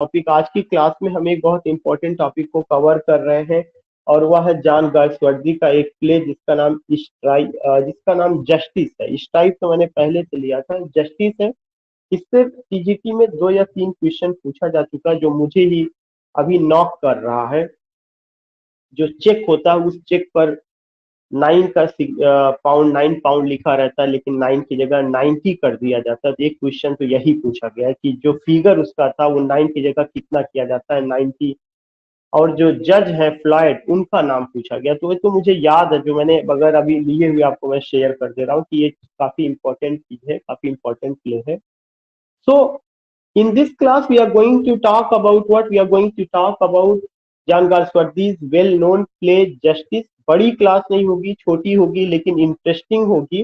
Topic आज की class में हम एक बहुत इंपॉर्टेंट टॉपिक को कवर कर रहे हैं और वह है जॉन गाल्सवर्दी का एक प्ले जिसका नाम जस्टिस है। स्ट्राइक तो मैंने पहले से लिया था, जस्टिस है। इससे टीजीटी में 2 या 3 क्वेश्चन पूछा जा चुका है जो मुझे ही अभी नॉक कर रहा है। जो चेक होता है उस चेक पर 9 पाउंड लिखा रहता है, लेकिन 9 की जगह 90 कर दिया जाता है। तो एक क्वेश्चन तो यही पूछा गया है कि जो फिगर उसका था वो 9 की जगह कितना किया जाता है, 90। और जो जज है फ्लॉयड, उनका नाम पूछा गया। तो ये तो मुझे याद है, जो मैंने अगर अभी लिए हुए आपको मैं शेयर कर दे रहा हूँ कि ये काफी इंपॉर्टेंट चीज है, काफी इंपॉर्टेंट प्ले है। सो in this class we are going to talk about what we are going to talk about John Galsworthy's well known play Justice। बड़ी क्लास नहीं होगी, छोटी होगी, लेकिन इंटरेस्टिंग होगी।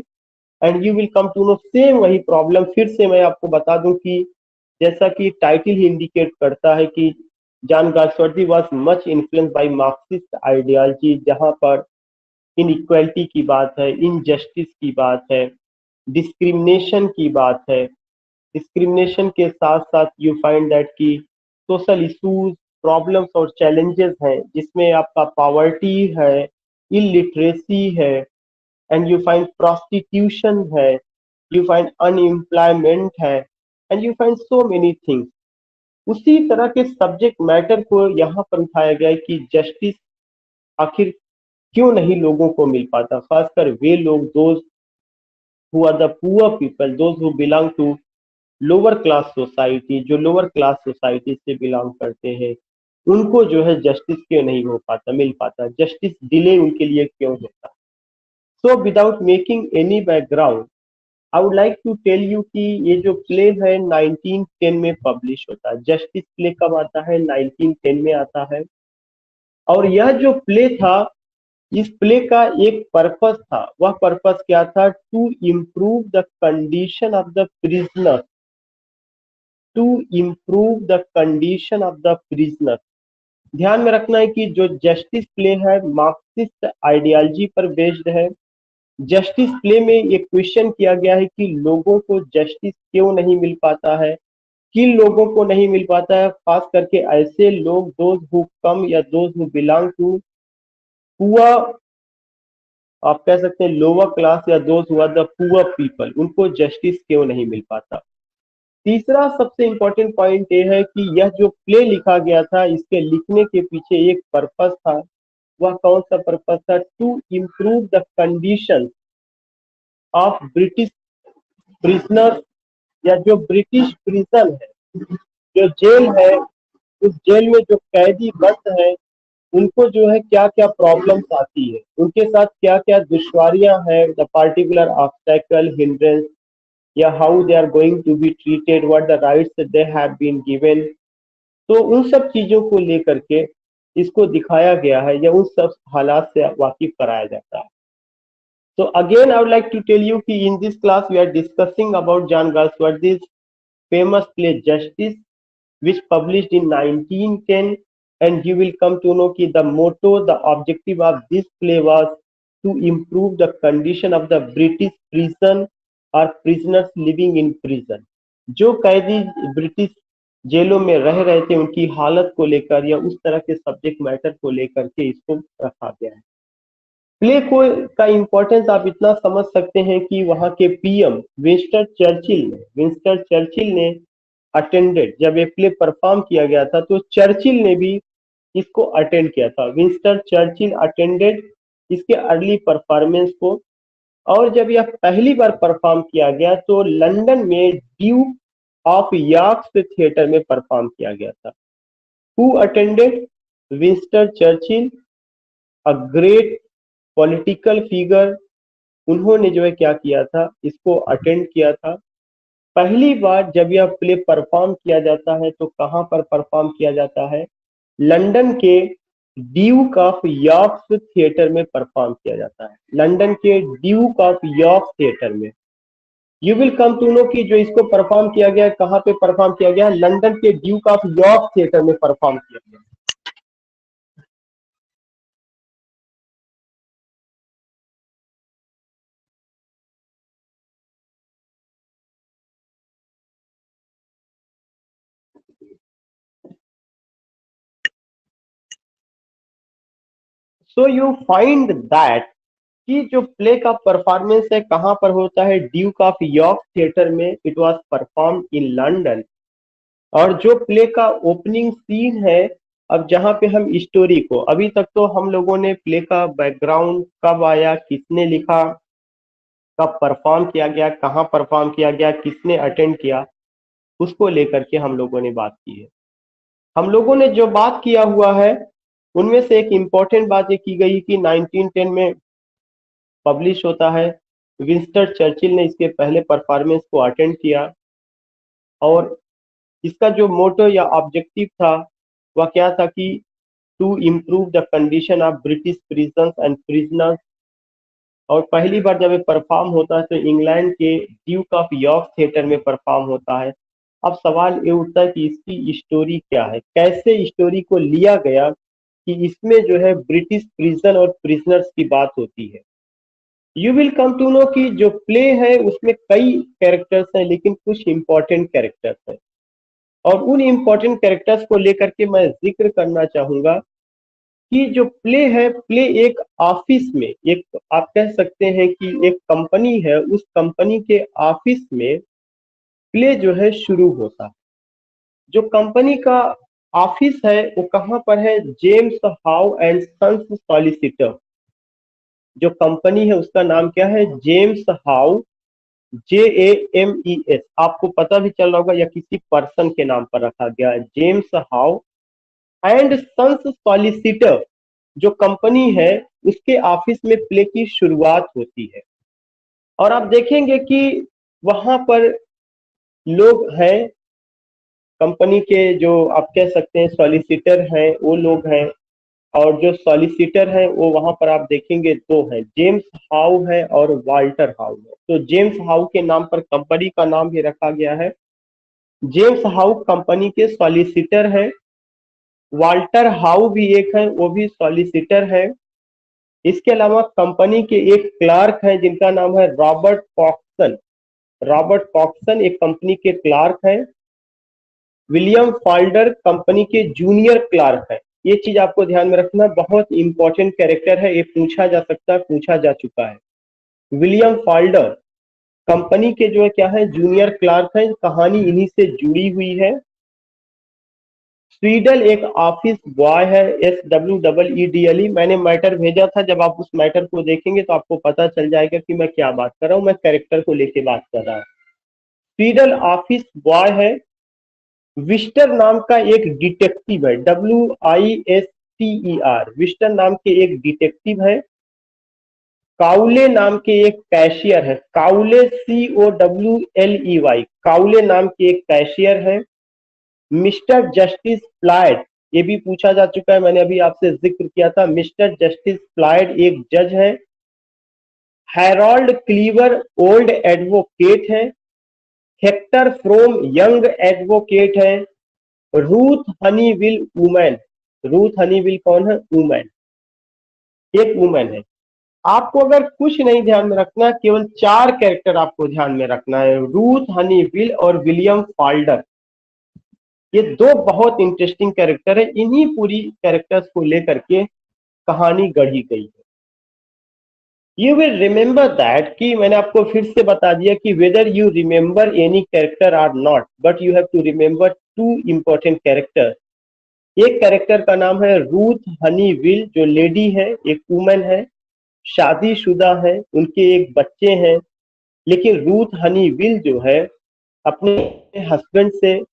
And you will come to know same वही problem. फिर से मैं आपको बता दूं कि जैसा कि टाइटल ही इंडिकेट करता है कि John Galsworthy was much influence by Marxist ideology, जहां पर इनइक्वालिटी की बात है, इनजस्टिस की बात है, डिस्क्रिमिनेशन की बात है। डिस्क्रिमिनेशन के साथ साथ यू फाइंड दैट कि सोशल इश्यूज, प्रॉब्लम्स और चैलेंजेस हैं, जिसमें आपका पॉवर्टी है, इलिटरेसी है, एंड यू फाइंड प्रोस्टिट्यूशन है, यू फाइंड अनएम्प्लॉयमेंट है, and you find so many things. उसी तरह के सब्जेक्ट मैटर को यहाँ पर उठाया गया है कि जस्टिस आखिर क्यों नहीं लोगों को मिल पाता, खासकर वे लोग, those who are the poor people, those who belong to lower class society, जो लोअर क्लास सोसाइटी से बिलोंग करते हैं, उनको जो है जस्टिस क्यों नहीं हो पाता, मिल पाता, जस्टिस डिले उनके लिए क्यों होता। So without making any background I would like to tell you कि ये जो प्ले है 1910 में पब्लिश होता है। जस्टिस प्ले कब आता है? 1910 में आता है। और यह जो प्ले था, इस प्ले का एक पर्पस था। वह पर्पस क्या था? To improve the condition of the prisoner, to improve the condition of the prisoner. ध्यान में रखना है कि जो जस्टिस प्ले है मार्क्सिस्ट आइडियोलॉजी पर बेस्ड है। जस्टिस प्ले में ये क्वेश्चन किया गया है कि लोगों को जस्टिस क्यों नहीं मिल पाता है, किन लोगों को नहीं मिल पाता है, खास करके ऐसे लोग, दोज हु कम या those who belong to poor, आप कह सकते हैं लोअर क्लास, या those who are the poor people, उनको जस्टिस क्यों नहीं मिल पाता। तीसरा सबसे इंपॉर्टेंट पॉइंट ये है कि यह जो प्ले लिखा गया था, इसके लिखने के पीछे एक पर्पस था। वह कौन सा पर्पस था? To improve the condition of British prisoner, या जो ब्रिटिश प्रिजन है, जो जेल है, उस जेल में जो कैदी बंद है, उनको जो है क्या क्या प्रॉब्लम्स आती है, उनके साथ क्या क्या दुश्वारियां हैं, द पार्टिकुलर ऑब्स्टेकल, हिंड्रेंस, या how they are going to be treated, what the rights they have been given. तो उन सब चीजों को लेकर के इसको दिखाया गया है, या उन सब हालात से वाकिफ कराया जाता है। So again, I would like to tell you कि in this class we are discussing about John Galsworthy's famous play Justice, which published in 1910, and you will come to know कि the motto, the objective of this play was to improve the condition of the British prison or prisoners living in prison। जो कैदी British जेलों में रह रहे थे, उनकी हालत को लेकर या उस तरह के सब्जेक्ट मैटर को लेकर के इसको रखा गया है। प्ले को का इंपॉर्टेंस आप इतना समझ सकते हैं कि वहां के पीएम विंस्टन चर्चिल ने अटेंडेड, जब ये प्ले परफॉर्म किया गया था तो चर्चिल ने भी इसको अटेंड किया था। विंस्टन चर्चिल अटेंडेड इसके अर्ली परफॉर्मेंस को। और जब यह पहली बार परफॉर्म किया गया तो लंदन में ड्यूक ऑफ यॉर्क थिएटर में परफॉर्म किया गया था। Who attended? Winston Churchill, a great political figure. उन्होंने जो है क्या किया था, इसको अटेंड किया था। पहली बार जब यह प्ले परफॉर्म किया जाता है तो कहाँ पर परफॉर्म किया जाता है? लंदन के ड्यूक ऑफ यॉर्क थिएटर में परफॉर्म किया जाता है। लंदन के ड्यूक ऑफ यॉर्क थिएटर में। You will come to know कि जो इसको परफॉर्म किया गया है, कहाँ पे परफॉर्म किया गया है? लंदन के ड्यूक ऑफ यॉर्क थिएटर में परफॉर्म किया गया। सो यू फाइंड दैट कि जो प्ले का परफॉर्मेंस है कहाँ पर होता है, ड्यूक ऑफ यॉर्क थिएटर में, it was perform in London. और जो प्ले का ओपनिंग सीन है, अब जहाँ पे हम स्टोरी को, अभी तक तो हम लोगों ने प्ले का बैकग्राउंड कब आया, किसने लिखा, कब परफॉर्म किया गया, कहाँ परफॉर्म किया गया, किसने अटेंड किया, उसको लेकर के हम लोगों ने बात की है। हम लोगों ने जो बात किया हुआ है उनमें से एक इम्पॉर्टेंट बात ये की गई कि 1910 में पब्लिश होता है। विंस्टन चर्चिल ने इसके पहले परफॉर्मेंस को अटेंड किया और इसका जो मोटो या ऑब्जेक्टिव था वह क्या था कि to improve the condition of British prisons and prisoners. और पहली बार जब ये परफॉर्म होता है तो इंग्लैंड के ड्यूक ऑफ यॉर्क थिएटर में परफॉर्म होता है। अब सवाल ये उठता है कि इसकी स्टोरी क्या है, कैसे स्टोरी को लिया गया कि इसमें जो है ब्रिटिश प्रिजन और प्रिजनर्स की बात होती है। You will come to know कि जो प्ले है उसमें कई कैरेक्टर्स हैं लेकिन कुछ इंपॉर्टेंट कैरेक्टर्स हैं, और उन इंपॉर्टेंट कैरेक्टर्स को लेकर के मैं जिक्र करना चाहूंगा कि जो प्ले है, प्ले एक ऑफिस में, एक आप कह सकते हैं कि एक कंपनी है, उस कंपनी के ऑफिस में प्ले जो है शुरू होता है। जो कंपनी का ऑफिस है वो कहाँ पर है, James How and Sons solicitor. जो कंपनी है उसका नाम क्या है, जेम्स हाउ, JAMES। आपको पता भी चल रहा होगा या किसी पर्सन के नाम पर रखा गया है, James How and Sons solicitor. जो कंपनी है उसके ऑफिस में प्ले की शुरुआत होती है। और आप देखेंगे कि वहां पर लोग हैं, कंपनी के जो आप कह सकते हैं सॉलिसिटर हैं वो लोग हैं। और जो सॉलिसिटर है वो वहां पर आप देखेंगे दो हैं, जेम्स हाउ है और वाल्टर हाउ है। तो जेम्स हाउ के नाम पर कंपनी का नाम भी रखा गया है। जेम्स हाउ कंपनी के सॉलिसिटर है, वाल्टर हाउ भी एक है, वो भी सॉलिसिटर है। इसके अलावा कंपनी के एक क्लार्क हैं जिनका नाम है रॉबर्ट कॉक्सन। रॉबर्ट कॉक्सन एक कंपनी के क्लार्क हैं। विलियम फाल्डर कंपनी के जूनियर क्लार्क है। ये चीज आपको ध्यान में रखना, बहुत इंपॉर्टेंट कैरेक्टर है, ये पूछा जा सकता है, पूछा जा चुका है। विलियम फाल्डर कंपनी के जो है क्या है, जूनियर क्लार्क है, कहानी इन्हीं से जुड़ी हुई है। स्वीडल एक ऑफिस बॉय है, SWEEDLE। मैंने मैटर भेजा था, जब आप उस मैटर को देखेंगे तो आपको पता चल जाएगा कि मैं क्या बात कर रहा हूँ, मैं कैरेक्टर को लेके बात कर रहा हूँ। स्वीडल ऑफिस बॉय है। विस्टर नाम का एक डिटेक्टिव है, WISTER, विस्टर नाम के एक डिटेक्टिव है। काउले नाम के एक कैशियर है, काउले COWLEY, काउले नाम के एक कैशियर है। मिस्टर जस्टिस फ्लाइड, ये भी पूछा जा चुका है, मैंने अभी आपसे जिक्र किया था, मिस्टर जस्टिस फ्लाइड एक जज है। हैरोल्ड क्लीवर ओल्ड एडवोकेट है। हेक्टर फ्रोम यंग एडवोकेट है। रूथ हनीविल वुमेन, रूथ हनीविल कौन है, वुमेन, एक वुमेन है। आपको अगर कुछ नहीं ध्यान में रखना, केवल चार कैरेक्टर आपको ध्यान में रखना है, रूथ हनीविल और विलियम फाल्डर। ये दो बहुत इंटरेस्टिंग कैरेक्टर है, इन्हीं पूरी कैरेक्टर्स को लेकर के कहानी गढ़ी गई है। यू विल रिमेंबर दैट, कि मैंने आपको फिर से बता दिया कि whether you remember any character or not, but you have to remember two important character. एक कैरेक्टर का नाम है रूथ हनीविल, जो लेडी है, एक वुमेन है, शादीशुदा है, उनके एक बच्चे हैं। लेकिन रूथ हनीविल जो है अपने हस्बैंड से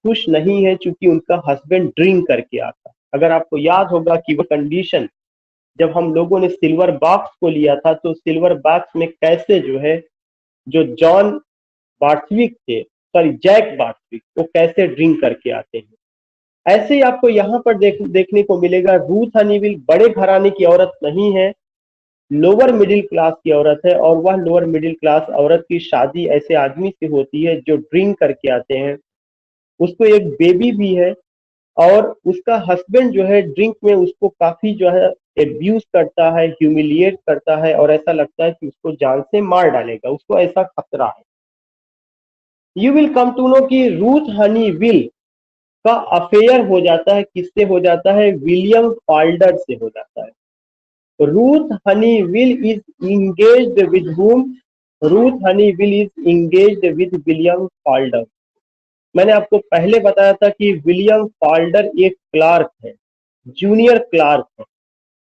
खुश नहीं है, चूंकि उनका हस्बैंड ड्रिंक करके आता है। अगर आपको याद होगा कि वो कंडीशन जब हम लोगों ने सिल्वर बॉक्स को लिया था, तो सिल्वर बॉक्स में कैसे जो है, जो जॉन बार्थविक थे, सॉरी जैक बार्थविक, वो कैसे ड्रिंक करके आते हैं। ऐसे ही आपको यहाँ पर देखने को मिलेगा, रूथ हनीविल बड़े घराने की औरत नहीं है, लोअर मिडिल क्लास की औरत है। और वह लोअर मिडिल क्लास औरत की शादी ऐसे आदमी से होती है जो ड्रिंक करके आते हैं। उसको एक बेबी भी है, और उसका हस्बैंड जो है ड्रिंक में उसको काफी जो है एब्यूज करता है, ह्यूमिलिएट करता है, और ऐसा लगता है कि उसको जान से मार डालेगा, उसको ऐसा खतरा है। You will come to know कि रूथ हनीविल का अफेयर हो जाता है, किससे हो जाता है, विलियम फाल्डर से हो जाता है। Ruth Honeywill is engaged with whom? Ruth Honeywill is engaged with William Falder. मैंने आपको पहले बताया था कि विलियम फॉल्डर एक क्लार्क है, जूनियर क्लार्क है।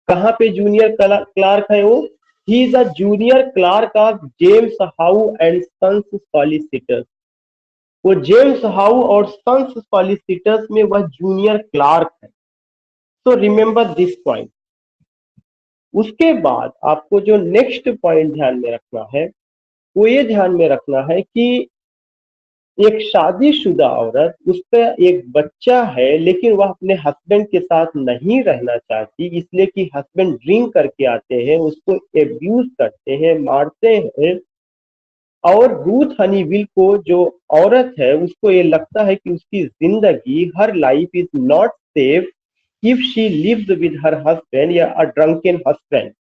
कहाँ पे जूनियर क्लार्क है वो? He is a junior clerk of James How and Sons solicitors. वो जेम्स हाउ और सन्स सॉलिसिटर्स में वह जूनियर क्लार्क है। So remember this point. उसके बाद आपको जो नेक्स्ट पॉइंट ध्यान में रखना है वो ये ध्यान में रखना है कि एक शादीशुदा औरत, उसका एक बच्चा है, लेकिन वह अपने हस्बैंड के साथ नहीं रहना चाहती, इसलिए कि हस्बैंड ड्रिंक करके आते हैं, उसको एब्यूज करते हैं, मारते हैं। और रूथ हनीविल को, जो औरत है, उसको ये लगता है कि उसकी जिंदगी, her life is not safe if she lives with her husband या a drunken husband.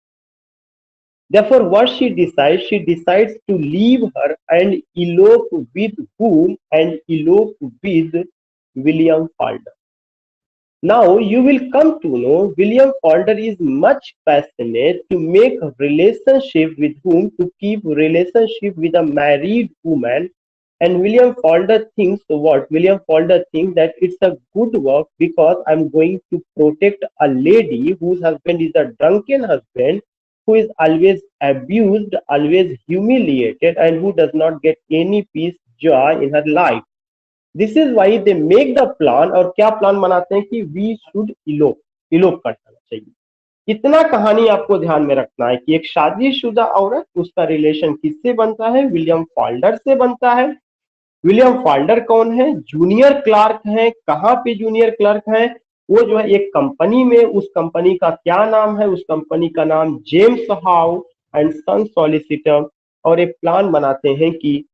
Therefore, what she decides? She decides to leave her and elope with whom? And elope with William Falder. Now, you will come to know William Falder is much passionate to make a relationship with whom? To keep relationship with a married woman. And William Falder thinks what? William Falder thinks that it's a good work because I'm going to protect a lady whose husband is a drunken husband, who is always abused, always humiliated, and who does not get any peace, joy in her life. This is why they make the plan. और क्या plan बनाते हैं कि we should elope, elope कर जाना चाहिए। इतना कहानी आपको ध्यान में रखना है कि एक शादीशुदा औरत, उसका रिलेशन किससे बनता है? विलियम फॉल्डर से बनता है। विलियम फॉल्डर कौन है? जूनियर क्लार्क है। कहाँ पे जूनियर क्लार्क है? वो जो है एक कंपनी में, उस कंपनी का क्या नाम है? उस कंपनी का नाम James How and Son solicitor. और एक प्लान बनाते हैं कि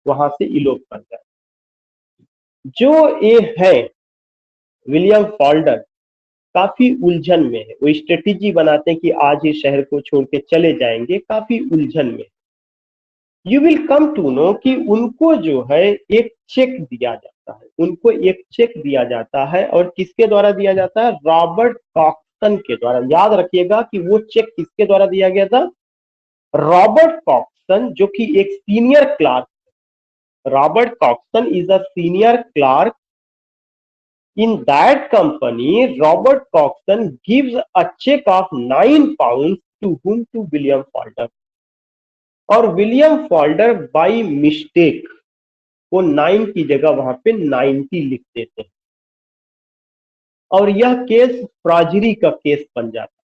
वहां से इलोप कर जाए। जो ये है विलियम फॉल्डर, काफी उलझन में है। वो स्ट्रेटेजी बनाते हैं कि आज ही शहर को छोड़ के चले जाएंगे, काफी उलझन में। You will come to know कि उनको जो है एक चेक दिया जाता है, उनको एक चेक दिया जाता है। और किसके द्वारा दिया जाता है? रॉबर्ट कॉक्सन के द्वारा। याद रखिएगा कि वो चेक किसके द्वारा दिया गया था? रॉबर्ट कॉक्सन, जो कि एक senior clerk. Robert Cokeson is a senior clerk in that company. Robert Coxon gives a check of £9 to whom? To William Falder. और विलियम फॉल्डर बाई मिस्टेक वो 9 की जगह वहां पे 90 लिख देते हैं। और यह केस फ्रॉजरी का केस बन जाता।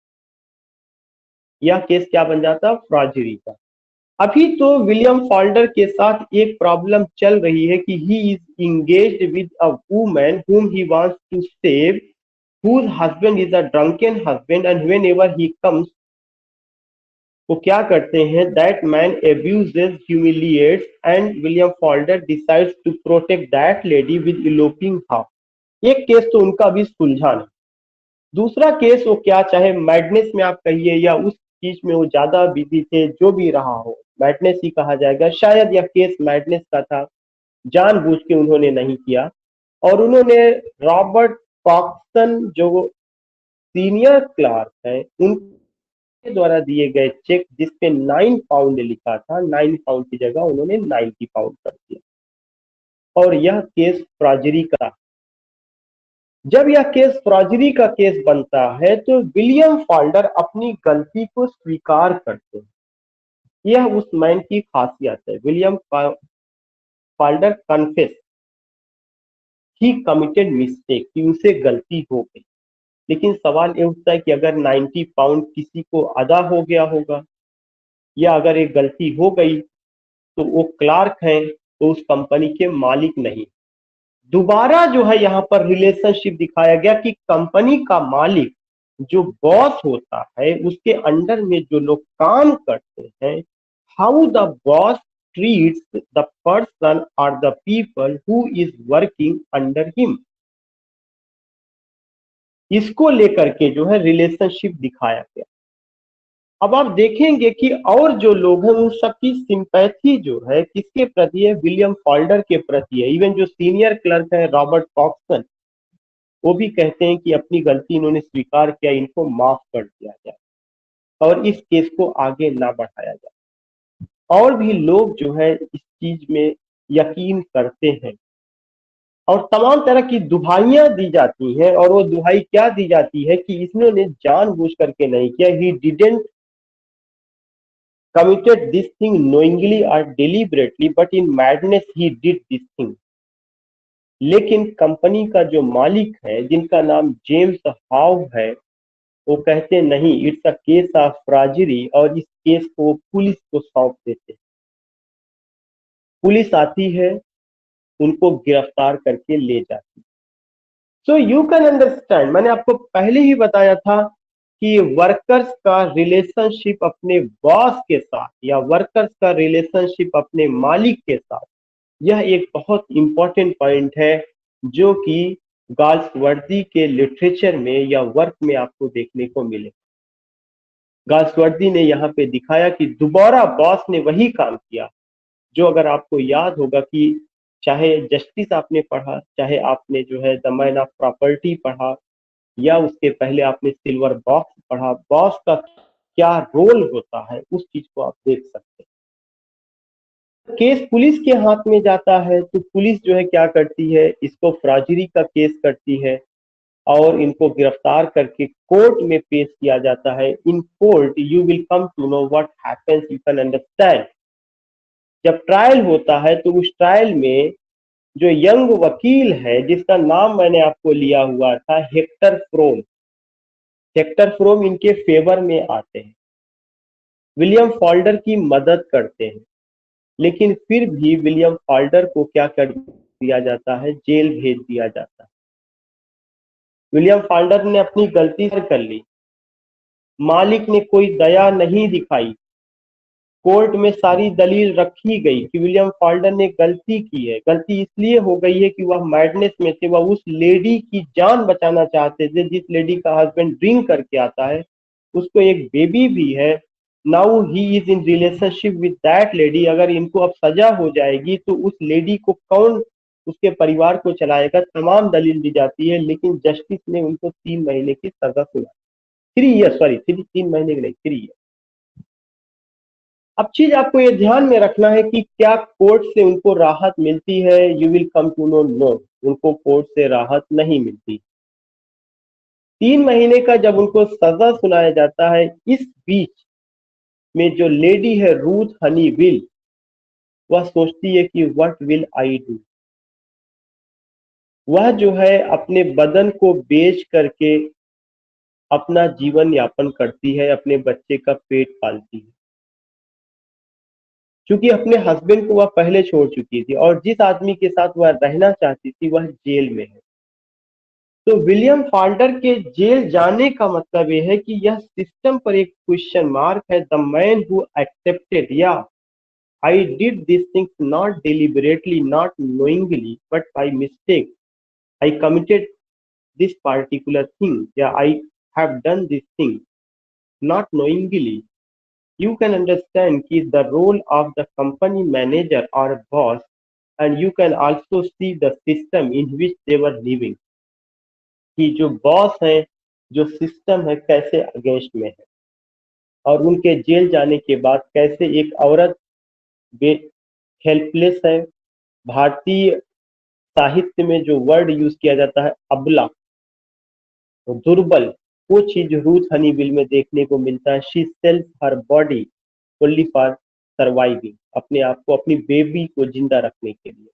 यह केस क्या बन जाता? फ्रॉजरी का। अभी तो विलियम फॉल्डर के साथ एक प्रॉब्लम चल रही है कि he is engaged with a woman whom he wants to save, whose husband is a drunken husband, and whenever he comes, वो क्या करते हैं? That man abuses, humiliates, and William Falder decides to protect that lady with eloping her. एक case तो उनका भी सुलझा नहीं। दूसरा केस वो क्या, चाहे मैडनेस में आप कहिए या उस चीज में वो ज्यादा बिजी थे, जो भी रहा हो, मैडनेस ही कहा जाएगा। शायद यह केस मैडनेस का था, जानबूझ के उन्होंने नहीं किया। और उन्होंने रॉबर्ट कॉक्सन, जो सीनियर क्लार्क है, उनके द्वारा दिए गए चेक जिसपे £9 लिखा था, £9 की जगह उन्होंने £90 कर दिया। और यह केस फ्रॉजरी का। जब यह केस फ्रॉजरी का केस बनता है तो विलियम फॉल्डर अपनी गलती को स्वीकार करते हैं। यह उस मैन की खासियत है। विलियम फॉल्डर कन्फेस ही कमिटेड मिस्टेक, कि उनसे गलती हो गई। लेकिन सवाल ये उठता है कि अगर £90 किसी को अदा हो गया होगा, या अगर एक गलती हो गई, तो वो क्लार्क हैं, तो उस कंपनी के मालिक नहीं। दोबारा जो है यहाँ पर रिलेशनशिप दिखाया गया कि कंपनी का मालिक, जो बॉस होता है, उसके अंडर में जो लोग काम करते हैं, how the boss treats the person और the people who is working under him. इसको लेकर के जो है रिलेशनशिप दिखाया गया। अब आप देखेंगे कि और जो लोग हैं उन सबकी सिंपैथी जो है किसके प्रति है? विलियम फॉल्डर के प्रति है। इवन जो सीनियर क्लर्क है रॉबर्ट कॉक्सन, वो भी कहते हैं कि अपनी गलती इन्होंने स्वीकार किया, इनको माफ कर दिया जाए। और इस केस को आगे ना बढ़ाया जाए। और भी लोग जो है इस चीज में यकीन करते हैं और तमाम तरह की दुहाइयां दी जाती हैं, और वो दुहाई क्या दी जाती है कि इसने जानबूझ करके नहीं किया, he didn't committed this thing knowingly or deliberately, but in madness he did this thing। लेकिन कंपनी का जो मालिक है, जिनका नाम जेम्स हाउ है, वो कहते नहीं, इट्स अ केस ऑफ फ्राजरी, और इस केस को वो पुलिस को सौंप देते हैं। पुलिस आती है, उनको गिरफ्तार करके ले जाती है। सो यू कैन अंडरस्टैंड, मैंने आपको पहले ही बताया था कि वर्कर्स का रिलेशनशिप अपने बॉस के साथ या वर्कर्स का रिलेशनशिप अपने मालिक के साथ, यह एक बहुत इंपॉर्टेंट पॉइंट है जो कि गाल्सवर्दी के लिटरेचर में या वर्क में आपको देखने को मिले। गाल्सवर्दी ने यहाँ पे दिखाया कि दोबारा बॉस ने वही काम किया जो, अगर आपको याद होगा कि चाहे जस्टिस आपने पढ़ा, चाहे आपने जो है द मैन ऑफ प्रॉपर्टी पढ़ा, या उसके पहले आपने सिल्वर बॉक्स पढ़ा, बॉस का क्या रोल होता है उस चीज को आप देख सकते हैं। केस पुलिस के हाथ में जाता है तो पुलिस जो है क्या करती है, इसको फ्राजरी का केस करती है और इनको गिरफ्तार करके कोर्ट में पेश किया जाता है। In court you will come to know what happens, you can understand. जब ट्रायल होता है तो उस ट्रायल में जो यंग वकील है, जिसका नाम मैंने आपको लिया हुआ था, हेक्टर फ्रोम, हेक्टर फ्रोम इनके फेवर में आते हैं, विलियम फॉल्डर की मदद करते हैं, लेकिन फिर भी विलियम फॉल्डर को क्या कर दिया जाता है, जेल भेज दिया जाता है। विलियम फॉल्डर ने अपनी गलती कर ली, मालिक ने कोई दया नहीं दिखाई, कोर्ट में सारी दलील रखी गई कि विलियम फॉल्डर ने गलती की है। गलती इसलिए हो गई है कि वह मैडनेस में थे, वह उस लेडी की जान बचाना चाहते थे जिस लेडी का हस्बैंड ड्रिंक करके आता है, उसको एक बेबी भी है। Now he is in relationship with that lady. अगर इनको अब सजा हो जाएगी तो उस लेडी को कौन उसके परिवार को चलाएगा, तमाम दलील दी जाती है, लेकिन जस्टिस ने उनको 3 महीने की सजा सुनाई, 3 ईयर, सॉरी 3 महीने की नहीं, 3 ईयर। अब चीज आपको ये ध्यान में रखना है कि क्या कोर्ट से उनको राहत मिलती है, you will come to know, no, उनको कोर्ट से राहत नहीं मिलती। 3 महीने का जब उनको सजा सुनाया जाता है, इस बीच में जो लेडी है रूथ हनीविल, वह सोचती है कि व्हाट विल आई डू। वह जो है अपने बदन को बेच करके अपना जीवन यापन करती है, अपने बच्चे का पेट पालती है, क्योंकि अपने हस्बैंड को वह पहले छोड़ चुकी थी और जिस आदमी के साथ वह रहना चाहती थी वह जेल में है। तो विलियम फॉल्डर के जेल जाने का मतलब यह है कि यह सिस्टम पर एक क्वेश्चन मार्क है। द मैन हु एक्सेप्टेड, या I did this things not deliberately, not knowingly, but by mistake I committed this particular thing, या I have done this thing not knowingly. You can understand कि the role of the company manager or boss, and you can also see the system in which they were living, कि जो boss है, जो system है, कैसे against में है, और उनके जेल जाने के बाद कैसे एक औरत हेल्पलेस है। भारतीय साहित्य में जो वर्ड यूज किया जाता है अबला, तो दुर्बल, वो चीज रूथ हनीविल में देखने को मिलता है। She sales her body only for surviving, अपने आप को, अपनी बेबी को जिंदा रखने के लिए।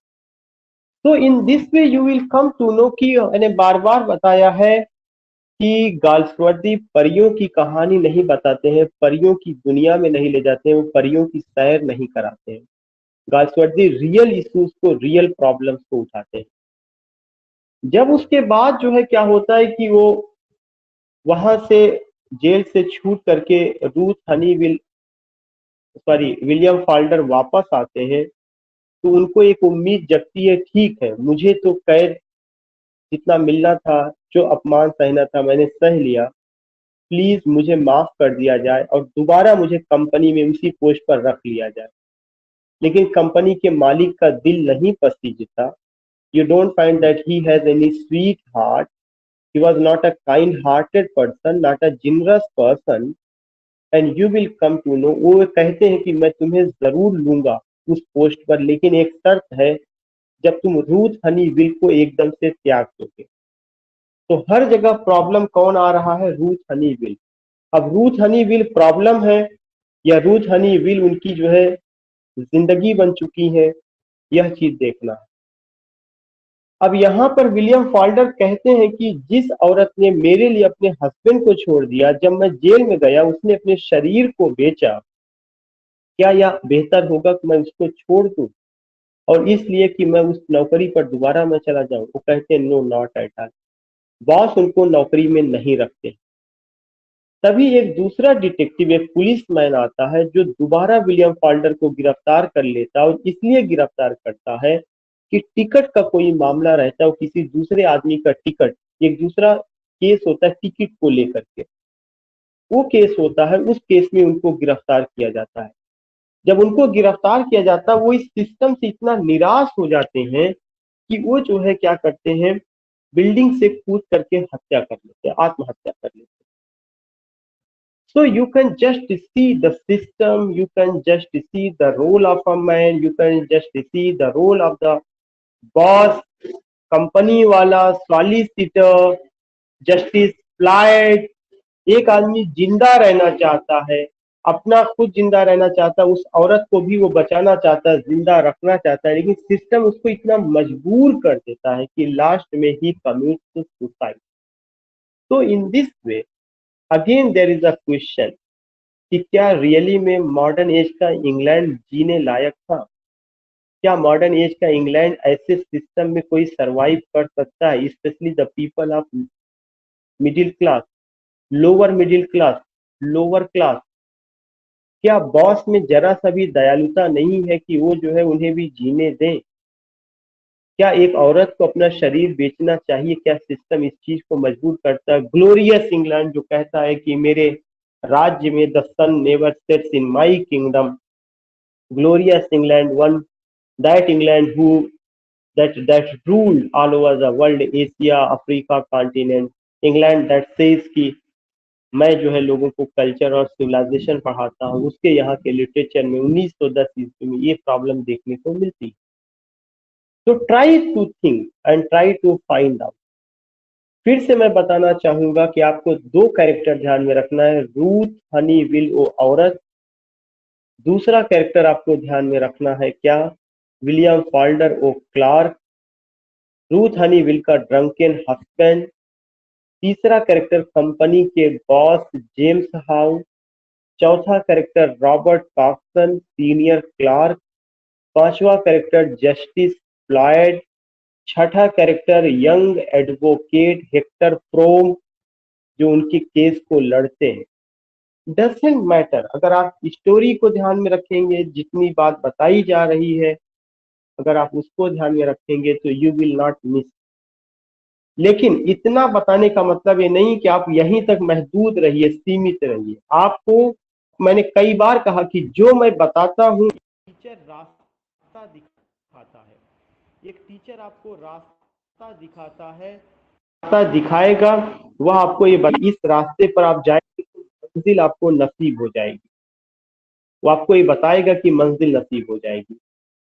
तो in this way you will come to know कि मैंने बार बार बताया है कि गाल्सवर्दी परियों की कहानी नहीं बताते हैं, परियों की दुनिया में नहीं ले जाते हैं, वो परियों की सैर नहीं कराते हैं। गाल्सवर्दी रियल इश्यूज को, रियल प्रॉब्लम्स को उठाते हैं। जब उसके बाद जो है क्या होता है कि वो वहां से जेल से छूट करके रूथ हनीविल, सॉरी विलियम फॉल्डर वापस आते हैं, तो उनको एक उम्मीद जगती है, ठीक है मुझे तो कैद जितना मिलना था, जो अपमान सहना था मैंने सह लिया, प्लीज मुझे माफ कर दिया जाए और दोबारा मुझे कंपनी में उसी पोस्ट पर रख लिया जाए। लेकिन कंपनी के मालिक का दिल नहीं पसीजता। You don't find that he has any sweet heart, he was not a kind hearted person, not a generous person, and you will come to know, वो कहते हैं कि मैं तुम्हें जरूर लूंगा उस पोस्ट पर, लेकिन एक शर्त है, जब तुम रूथ हनी विल को एकदम से त्याग दोगे। तो हर जगह प्रॉब्लम कौन आ रहा है? Ruth Honey will. अब रूथ हनी विल प्रॉब्लम है या रूथ हनी विल उनकी जो है जिंदगी बन चुकी है, यह चीज देखना है। अब यहाँ पर विलियम फॉल्डर कहते हैं कि जिस औरत ने मेरे लिए अपने हस्बैंड को छोड़ दिया, जब मैं जेल में गया उसने अपने शरीर को बेचा, क्या यह बेहतर होगा कि मैं उसको छोड़ दूं और इसलिए कि मैं उस नौकरी पर दोबारा मैं चला जाऊं? वो कहते हैं no, not at all. Boss उनको नौकरी में नहीं रखते। तभी एक दूसरा डिटेक्टिव, एक पुलिस मैन आता है जो दोबारा विलियम फॉल्डर को गिरफ्तार कर लेता है, और इसलिए गिरफ्तार करता है कि टिकट का कोई मामला रहता है, किसी दूसरे आदमी का टिकट, एक दूसरा केस होता है टिकट को लेकर के, वो केस होता है, उस केस में उनको गिरफ्तार किया जाता है। जब उनको गिरफ्तार किया जाता है वो इस सिस्टम से इतना निराश हो जाते हैं कि वो जो है क्या करते हैं, बिल्डिंग से कूद करके हत्या कर लेते हैं, आत्महत्या कर लेते हैं। So you can just see the system, you can just see the role of a man, you can just see the role of the boss, company वाला, सॉलिसिटर, जस्टिस फ्लाइट। एक आदमी जिंदा रहना चाहता है, अपना खुद जिंदा रहना चाहता है, उस औरत को भी वो बचाना चाहता है, जिंदा रखना चाहता है, लेकिन सिस्टम उसको इतना मजबूर कर देता है कि लास्ट में ही कमिट्स सुसाइड। तो in this way again there is a question कि क्या रियली में मॉडर्न एज का इंग्लैंड जीने लायक था? क्या मॉडर्न एज का इंग्लैंड ऐसे सिस्टम में कोई सरवाइव कर सकता है, specially the people of middle class, lower middle class, lower class? क्या बॉस में जरा सा भी दयालुता नहीं है कि वो जो है उन्हें भी जीने दें? क्या एक औरत को अपना शरीर बेचना चाहिए? क्या सिस्टम इस चीज को मजबूर करता है? ग्लोरियस इंग्लैंड जो कहता है कि मेरे राज्य में the sun never sets in my kingdom, glorious England, one that England who that ruled all over the world, Asia, Africa continent, England that says कि मैं जो है लोगों को कल्चर और सिविलाइजेशन पढ़ाता हूँ, उसके यहाँ के लिटरेचर में 1910 ईस्वी में ये प्रॉब्लम देखने को मिलती है। तो try to think and try to find out. फिर से मैं बताना चाहूंगा कि आपको दो कैरेक्टर ध्यान में रखना है, रूथ हनी विल वो औरत, दूसरा कैरेक्टर आपको ध्यान में रखना है क्या, विलियम फॉल्डर ओ क्लार्क, रूथ हनी विल का ड्रंकन हस्बैंड, तीसरा कैरेक्टर कंपनी के बॉस जेम्स हाउ, चौथा character Robert Cokeson senior clerk, पांचवा कैरेक्टर जस्टिस फ्लॉयड, छठा character young advocate Hector Frome जो उनके केस को लड़ते हैं। डजेंट मैटर, अगर आप स्टोरी को ध्यान में रखेंगे, जितनी बात बताई जा रही है अगर आप उसको ध्यान में रखेंगे तो यू विल नॉट मिस। लेकिन इतना बताने का मतलब ये नहीं कि आप यहीं तक महदूद रहिए, सीमित रहिए। आपको मैंने कई बार कहा कि जो मैं बताता हूँ, टीचर रास्ता दिखाता है, एक टीचर आपको रास्ता दिखाता है, रास्ता दिखाएगा, वह आपको ये इस रास्ते पर आप जाएंगे तो मंजिल आपको नसीब हो जाएगी, वो आपको ये बताएगा कि मंजिल नसीब हो जाएगी।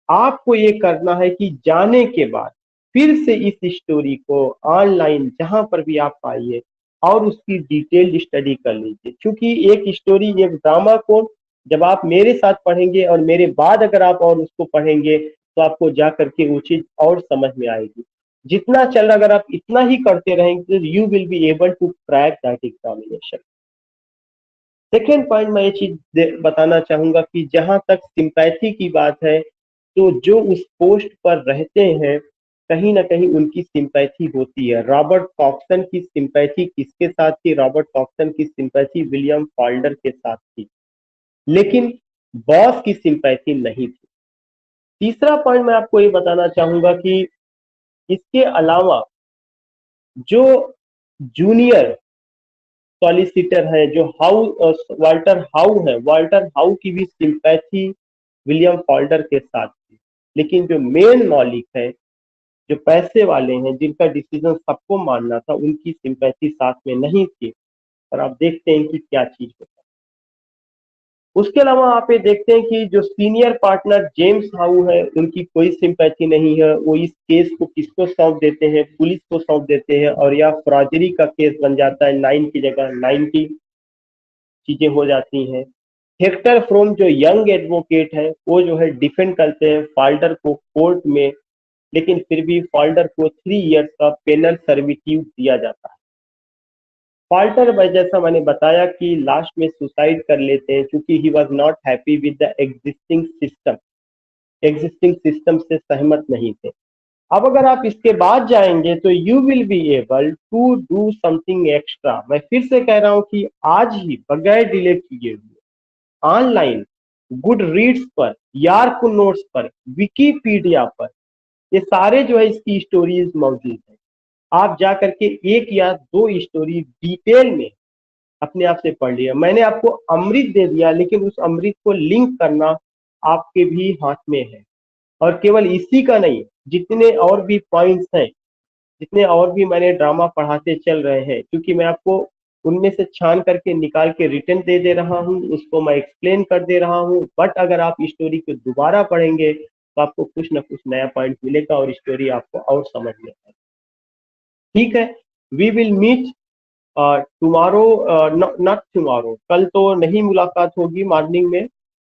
आपको ये करना है कि जाने के बाद फिर से इस स्टोरी को ऑनलाइन जहां पर भी आप पाइए और उसकी डिटेल्ड स्टडी कर लीजिए, क्योंकि एक स्टोरी, एक ड्रामा को जब आप मेरे साथ पढ़ेंगे और मेरे बाद अगर आप और उसको पढ़ेंगे तो आपको जा करके वो चीज और समझ में आएगी। जितना चल रहा, अगर आप इतना ही करते रहेंगे तो you will be able to crack that examination. Second point मैं ये चीज बताना चाहूंगा कि जहां तक सिंपैथी की बात है, तो जो उस पोस्ट पर रहते हैं कहीं ना कहीं उनकी सिंपैथी होती है। रॉबर्ट कॉक्सन की सिंपैथी किसके साथ थी? रॉबर्ट कॉक्सन की सिंपैथी विलियम फॉल्डर के साथ थी, लेकिन बॉस की सिंपैथी नहीं थी। तीसरा पॉइंट मैं आपको ये बताना चाहूंगा कि इसके अलावा जो जूनियर सॉलिसिटर है, जो वाल्टर हाउ है, वाल्टर हाउ की भी सिंपैथी विलियम फॉल्डर के साथ थी, लेकिन जो मेन मौलिक है, जो पैसे वाले हैं, जिनका डिसीजन सबको मानना था, उनकी सिंपैथी साथ में नहीं थी। और आप देखते हैं कि क्या चीज होता है। उसके अलावा आप ये देखते हैं कि जो सीनियर पार्टनर जेम्स हाउ है, उनकी कोई सिंपैथी नहीं है। वो इस केस को किसको सौंप देते हैं? पुलिस को सौंप देते हैं, और यह फ्रॉडरी का केस बन जाता है। 9 की जगह 90 चीजें हो जाती हैं। हेक्टर फ्रोम जो यंग एडवोकेट है, वो जो है डिफेंड करते हैं फाल्डर को कोर्ट में, लेकिन फिर भी फाल्डर को 3 इयर्स का पेनल सर्विट्यूट दिया जाता है। फाल्टर जैसा मैंने बताया कि लास्ट में सुसाइड कर लेते हैं, क्योंकि he was not happy with the existing system से सहमत नहीं थे। अब अगर आप इसके बाद जाएंगे तो you will be able to do something extra. मैं फिर से कह रहा हूं कि आज ही बगैर डिले किए हुए ऑनलाइन गुड रीड्स पर, यार्क नोट्स पर, विकीपीडिया पर ये सारे जो है इसकी स्टोरीज मौजूद है। आप जा करके एक या दो स्टोरी डिटेल में अपने आप से पढ़ लिया। मैंने आपको अमृत दे दिया, लेकिन उस अमृत को लिंक करना आपके भी हाथ में है। और केवल इसी का नहीं, जितने और भी पॉइंट्स हैं, जितने और भी मैंने ड्रामा पढ़ाते चल रहे हैं, क्योंकि मैं आपको उनमें से छान करके निकाल के रिटर्न दे रहा हूँ, उसको मैं एक्सप्लेन कर दे रहा हूँ। बट अगर आप स्टोरी को दोबारा पढ़ेंगे तो आपको कुछ ना कुछ नया पॉइंट मिलेगा और स्टोरी आपको और समझ में आएगी। ठीक है, we will meet tomorrow, not tomorrow, कल तो नहीं मुलाकात होगी मॉर्निंग में,